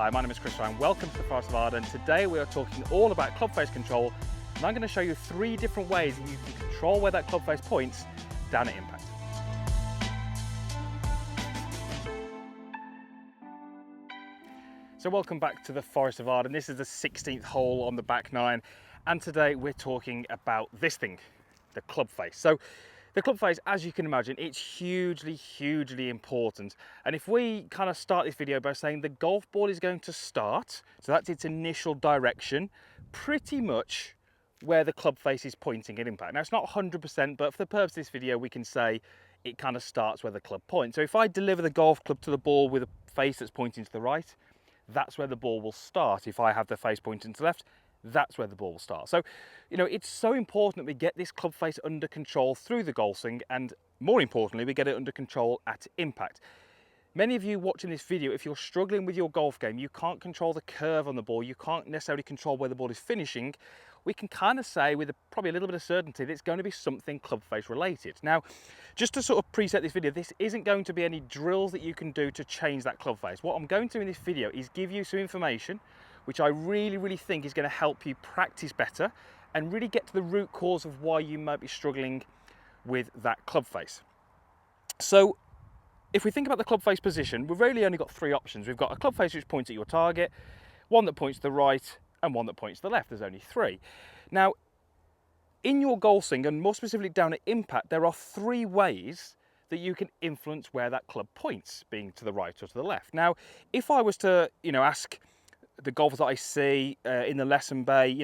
Hi, my name is Chris and welcome to the Forest of Arden. Today we are talking all about club face control, and I'm going to show you 3 different ways that you can control where that club face points down at impact. So welcome back to the Forest of Arden. This is the 16th hole on the back 9, and today we're talking about this thing, the club face. So the club face, as you can imagine, it's hugely important. And if we kind of start this video by saying the golf ball is going to start, so that's its initial direction, pretty much where the club face is pointing at impact. Now it's not 100%, but for the purpose of this video, we can say it kind of starts where the club points. So if I deliver the golf club to the ball with a face that's pointing to the right, that's where the ball will start. If I have the face pointing to the left, that's where the ball will start. So, you know, it's so important that we get this club face under control through the golf swing, and more importantly, we get it under control at impact. Many of you watching this video, if you're struggling with your golf game, you can't control the curve on the ball, you can't necessarily control where the ball is finishing, we can kind of say with probably a little bit of certainty that it's going to be something club face related. Now, just to sort of preset this video, this isn't going to be any drills that you can do to change that club face. What I'm going to do in this video is give you some information which I really think is going to help you practice better and really get to the root cause of why you might be struggling with that club face. So if we think about the club face position, we've really only got 3 options. We've got a club face which points at your target, one that points to the right, and one that points to the left. There's only 3. Now, in your golf swing, and more specifically down at impact, there are 3 ways that you can influence where that club points, being to the right or to the left. Now, if I was to, ask the golfers that I see in the lesson bay,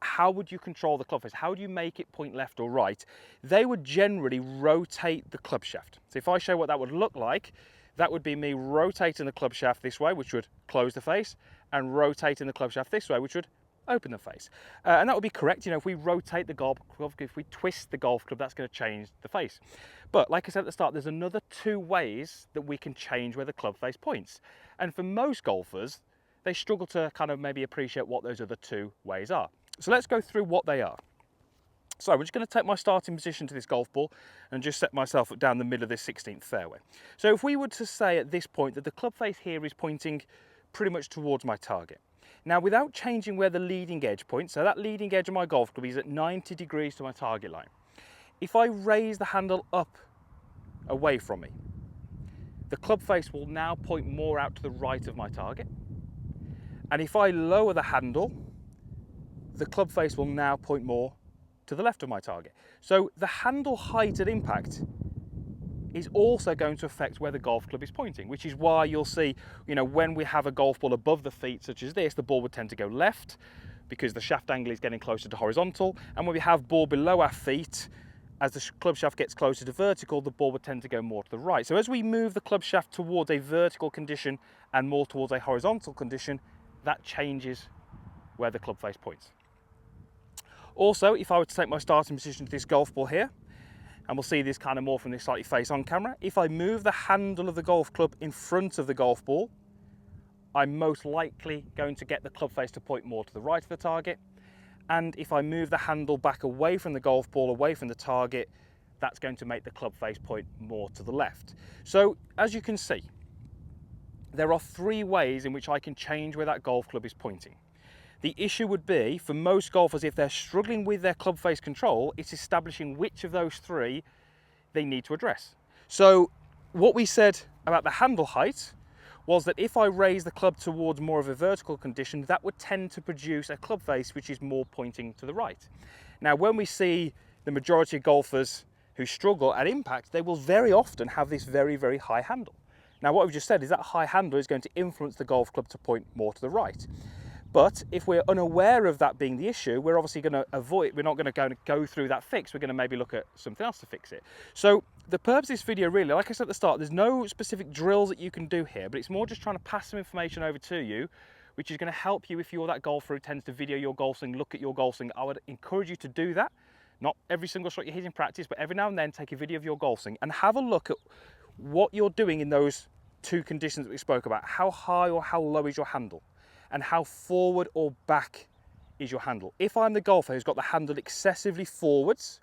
how would you control the club face? How do you make it point left or right? They would generally rotate the club shaft. So if I show what that would look like, that would be me rotating the club shaft this way, which would close the face, and rotating the club shaft this way, which would open the face. And that would be correct. If we rotate the golf club, if we twist the golf club, that's going to change the face. But like I said at the start, there's another 2 ways that we can change where the club face points. And for most golfers, they struggle to kind of maybe appreciate what those other 2 ways are. So let's go through what they are. So I'm just going to take my starting position to this golf ball and just set myself down the middle of this 16th fairway. So if we were to say at this point that the club face here is pointing pretty much towards my target. Now, without changing where the leading edge points, so that leading edge of my golf club is at 90 degrees to my target line. If I raise the handle up away from me, the club face will now point more out to the right of my target. And if I lower the handle, the club face will now point more to the left of my target. So the handle height at impact is also going to affect where the golf club is pointing, which is why you'll see, when we have a golf ball above the feet such as this, the ball would tend to go left because the shaft angle is getting closer to horizontal. And when we have ball below our feet, as the club shaft gets closer to vertical, the ball would tend to go more to the right. So as we move the club shaft towards a vertical condition and more towards a horizontal condition, that changes where the club face points. Also, if I were to take my starting position to this golf ball here, and we'll see this kind of more from this slightly face on camera, if I move the handle of the golf club in front of the golf ball, I'm most likely going to get the club face to point more to the right of the target. And if I move the handle back away from the golf ball, away from the target, that's going to make the club face point more to the left. So as you can see, there are 3 ways in which I can change where that golf club is pointing. The issue would be, for most golfers, if they're struggling with their club face control, it's establishing which of those 3 they need to address. So what we said about the handle height was that if I raise the club towards more of a vertical condition, that would tend to produce a club face which is more pointing to the right. Now, when we see the majority of golfers who struggle at impact, they will very often have this very high handle. Now, what we've just said is that high handle is going to influence the golf club to point more to the right. But if we're unaware of that being the issue, we're obviously going to avoid, we're not going to go through that fix, we're going to maybe look at something else to fix it. So the purpose of this video really, like I said at the start, there's no specific drills that you can do here, but it's more just trying to pass some information over to you, which is going to help you if you're that golfer who tends to video your golf swing, look at your golf swing. I would encourage you to do that. Not every single shot you hit in practice, but every now and then take a video of your golf swing and have a look at what you're doing in those 2 conditions that we spoke about. How high or how low is your handle? And how forward or back is your handle? If I'm the golfer who's got the handle excessively forwards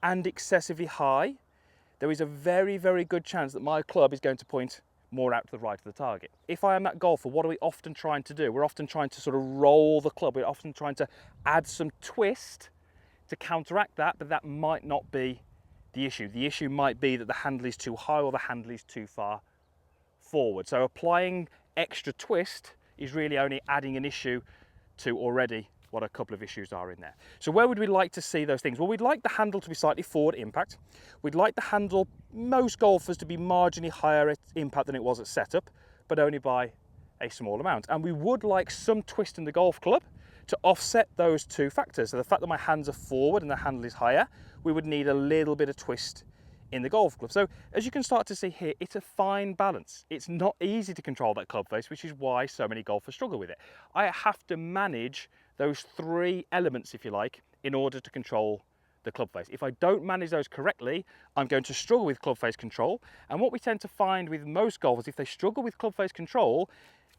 and excessively high, there is a very good chance that my club is going to point more out to the right of the target. If I am that golfer, what are we often trying to do? We're often trying to sort of roll the club. We're often trying to add some twist to counteract that, but that might not be the issue. The issue might be that the handle is too high or the handle is too far forward. So applying extra twist is really only adding an issue to already what a couple of issues are in there. So where would we like to see those things? Well, we'd like the handle to be slightly forward impact. We'd like the handle, most golfers, to be marginally higher at impact than it was at setup, but only by a small amount. And we would like some twist in the golf club to offset those two factors. So the fact that my hands are forward and the handle is higher, we would need a little bit of twist in the golf club. So as you can start to see here, it's a fine balance. It's not easy to control that club face, which is why so many golfers struggle with it. I have to manage those three elements, if you like, in order to control the club face. If I don't manage those correctly, I'm going to struggle with club face control. And what we tend to find with most golfers, if they struggle with club face control,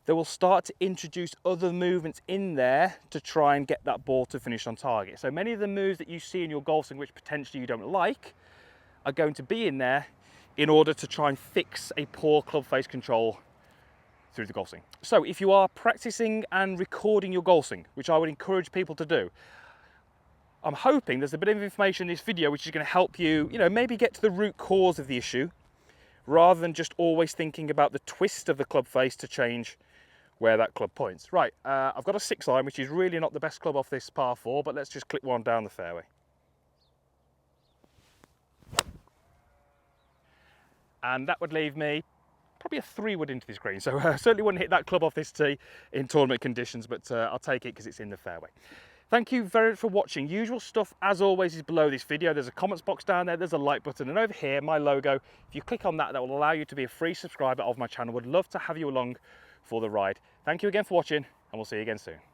they will start to introduce other movements in there to try and get that ball to finish on target. So many of the moves that you see in your golf swing, which potentially you don't like, are going to be in there in order to try and fix a poor club face control through the golf swing. So if you are practicing and recording your golf swing, which I would encourage people to do, I'm hoping there's a bit of information in this video which is going to help you, maybe get to the root cause of the issue, rather than just always thinking about the twist of the club face to change where that club points. Right, I've got a 6-iron, which is really not the best club off this par 4, but let's just clip one down the fairway. And that would leave me probably a 3-wood into this green. So I certainly wouldn't hit that club off this tee in tournament conditions, but I'll take it because it's in the fairway. Thank you very much for watching. Usual stuff, as always, is below this video. There's a comments box down there, there's a like button, and over here, my logo. If you click on that, that will allow you to be a free subscriber of my channel. Would love to have you along for the ride. Thank you again for watching, and we'll see you again soon.